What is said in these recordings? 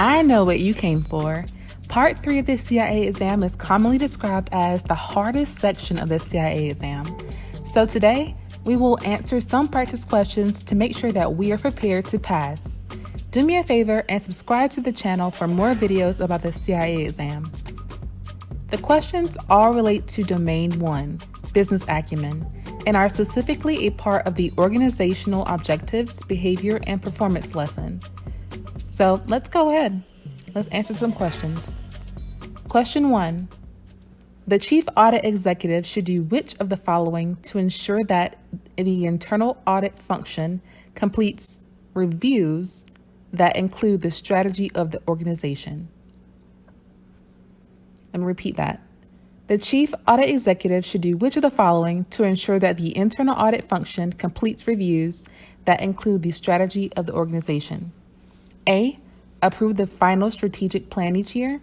I know what you came for. Part 3 of the CIA exam is commonly described as the hardest section of the CIA exam. So today, we will answer some practice questions to make sure that we are prepared to pass. Do me a favor and subscribe to the channel for more videos about the CIA exam. The questions all relate to Domain 1, Business Acumen, and are specifically a part of the Organizational Objectives, Behavior, and Performance lesson. So let's go ahead. Let's answer some questions. Question 1. The Chief Audit Executive should do which of the following to ensure that the internal audit function completes reviews that include the strategy of the organization? Let me repeat that. The Chief Audit Executive should do which of the following to ensure that the internal audit function completes reviews that include the strategy of the organization? A. Approve the final strategic plan each year.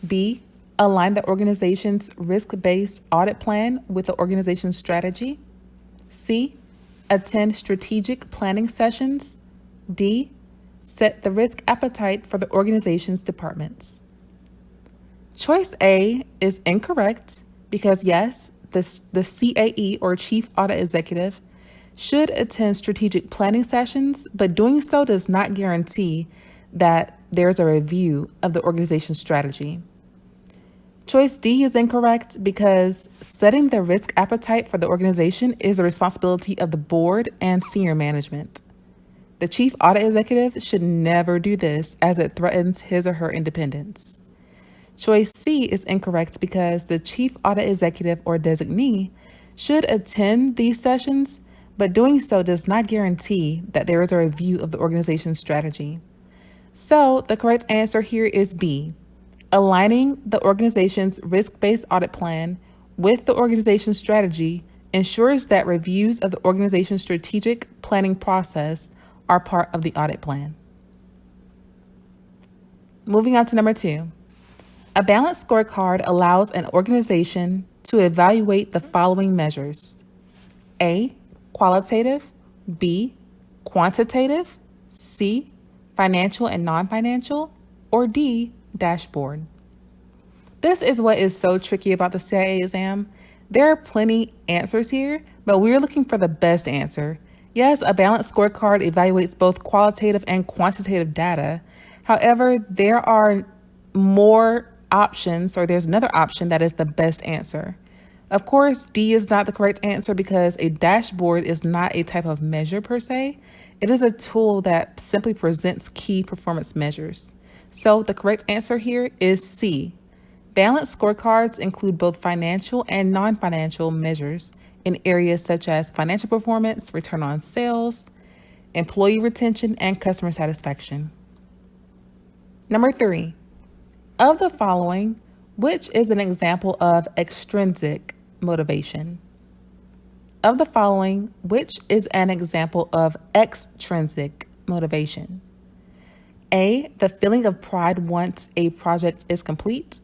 B. Align the organization's risk-based audit plan with the organization's strategy. C. Attend strategic planning sessions. D. Set the risk appetite for the organization's departments. Choice A is incorrect because yes, the CAE or Chief Audit Executive should attend strategic planning sessions, but doing so does not guarantee that there's a review of the organization's strategy. Choice D is incorrect because setting the risk appetite for the organization is the responsibility of the board and senior management. The Chief Audit Executive should never do this as it threatens his or her independence. Choice C is incorrect because the Chief Audit Executive or designee should attend these sessions, but doing so does not guarantee that there is a review of the organization's strategy. So the correct answer here is B. Aligning the organization's risk-based audit plan with the organization's strategy ensures that reviews of the organization's strategic planning process are part of the audit plan. Moving on to number 2. A balanced scorecard allows an organization to evaluate the following measures: A. Qualitative. B. Quantitative. C. Financial and non-financial. Or D. Dashboard. This is what is so tricky about the CIA exam. There are plenty answers here, but we're looking for the best answer. Yes, a balanced scorecard evaluates both qualitative and quantitative data. However, there are more options, or there's another option that is the best answer. Of course, D is not the correct answer because a dashboard is not a type of measure per se. It is a tool that simply presents key performance measures. So the correct answer here is C. Balanced scorecards include both financial and non-financial measures in areas such as financial performance, return on sales, employee retention, and customer satisfaction. Number 3. Of the following, which is an example of extrinsic motivation? Of the following, which is an example of extrinsic motivation? A. The feeling of pride once a project is complete.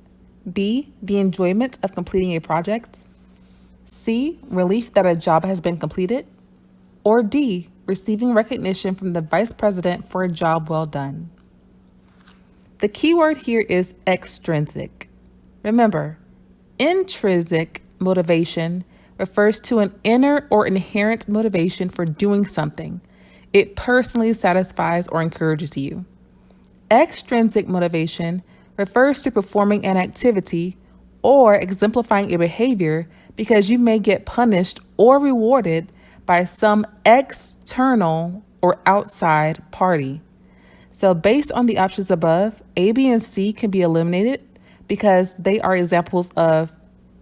B. The enjoyment of completing a project. C. Relief that a job has been completed. Or D. Receiving recognition from the vice president for a job well done. The key word here is extrinsic. Remember, intrinsic motivation refers to an inner or inherent motivation for doing something. It personally satisfies or encourages you. Extrinsic motivation refers to performing an activity or exemplifying a behavior because you may get punished or rewarded by some external or outside party. So based on the options above, A, B, and C can be eliminated because they are examples of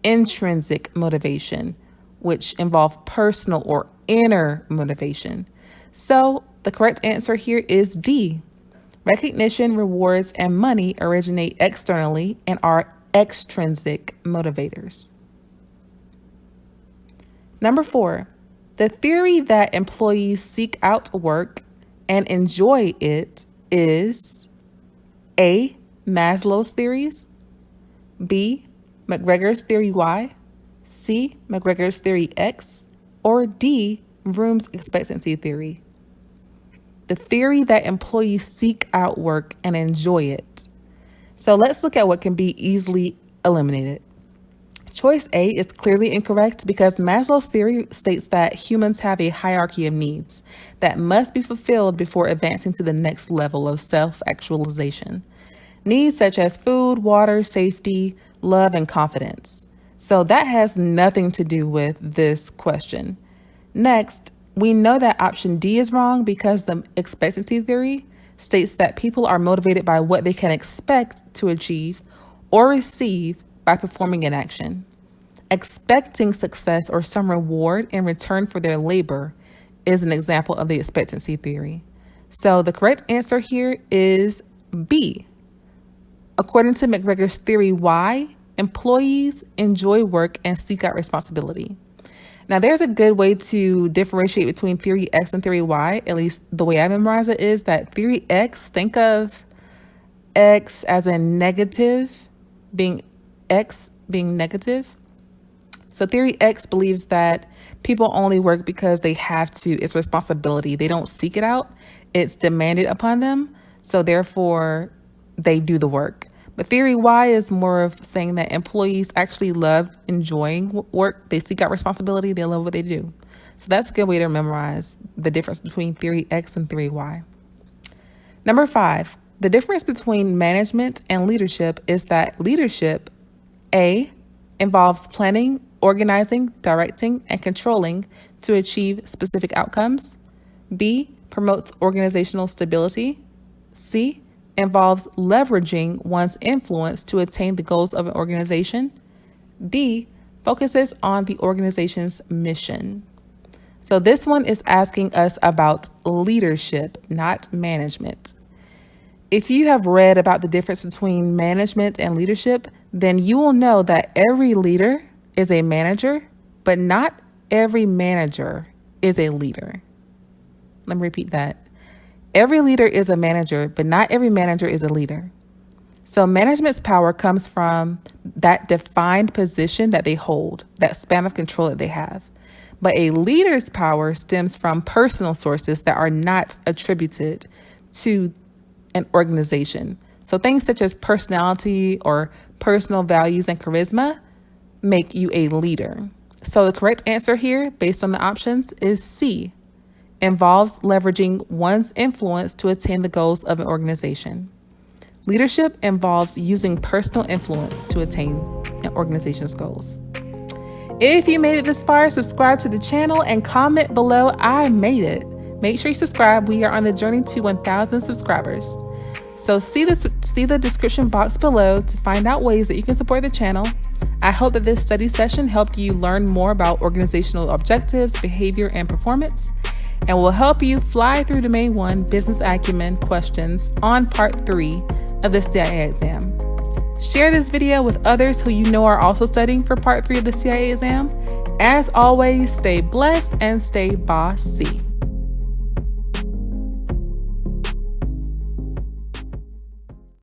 intrinsic motivation, which involve personal or inner motivation. So the correct answer here is D. Recognition, rewards, and money originate externally and are extrinsic motivators. Number 4, the theory that employees seek out work and enjoy it is A. Maslow's theories, B. McGregor's theory Y, C. McGregor's theory X, or D. Vroom's expectancy theory. the theory that employees seek out work and enjoy it. So let's look at what can be easily eliminated. Choice A is clearly incorrect because Maslow's theory states that humans have a hierarchy of needs that must be fulfilled before advancing to the next level of self-actualization. Needs such as food, water, safety, love, and confidence. So that has nothing to do with this question. Next, we know that option D is wrong because the expectancy theory states that people are motivated by what they can expect to achieve or receive by performing an action. Expecting success or some reward in return for their labor is an example of the expectancy theory. So the correct answer here is B. According to McGregor's theory Y, employees enjoy work and seek out responsibility. Now, there's a good way to differentiate between theory X and theory Y, at least the way I memorize it is that theory X, think of X as in negative, being X being negative. So theory X believes that people only work because they have to. It's responsibility. They don't seek it out. It's demanded upon them. So therefore, they do the work. But theory Y is more of saying that employees actually love enjoying work. They seek out responsibility. They love what they do. So that's a good way to memorize the difference between theory X and theory Y. Number 5, the difference between management and leadership is that leadership, A, involves planning, organizing, directing, and controlling to achieve specific outcomes. B, promotes organizational stability. C, involves leveraging one's influence to attain the goals of an organization. D, focuses on the organization's mission. So this one is asking us about leadership, not management. If you have read about the difference between management and leadership, then you will know that every leader is a manager, but not every manager is a leader. Let me repeat that. Every leader is a manager, but not every manager is a leader. So management's power comes from that defined position that they hold, that span of control that they have. But a leader's power stems from personal sources that are not attributed to an organization. So things such as personality or personal values and charisma make you a leader. So the correct answer here, based on the options, is C. Involves leveraging one's influence to attain the goals of an organization. Leadership involves using personal influence to attain an organization's goals. If you made it this far, subscribe to the channel and comment below, I made it. Make sure you subscribe. We are on the journey to 1,000 subscribers. So see the description box below to find out ways that you can support the channel. I hope that this study session helped you learn more about organizational objectives, behavior, and performance, and will help you fly through Domain 1 Business Acumen questions on Part 3 of the CIA exam. Share this video with others who you know are also studying for Part 3 of the CIA exam. As always, stay blessed and stay bossy.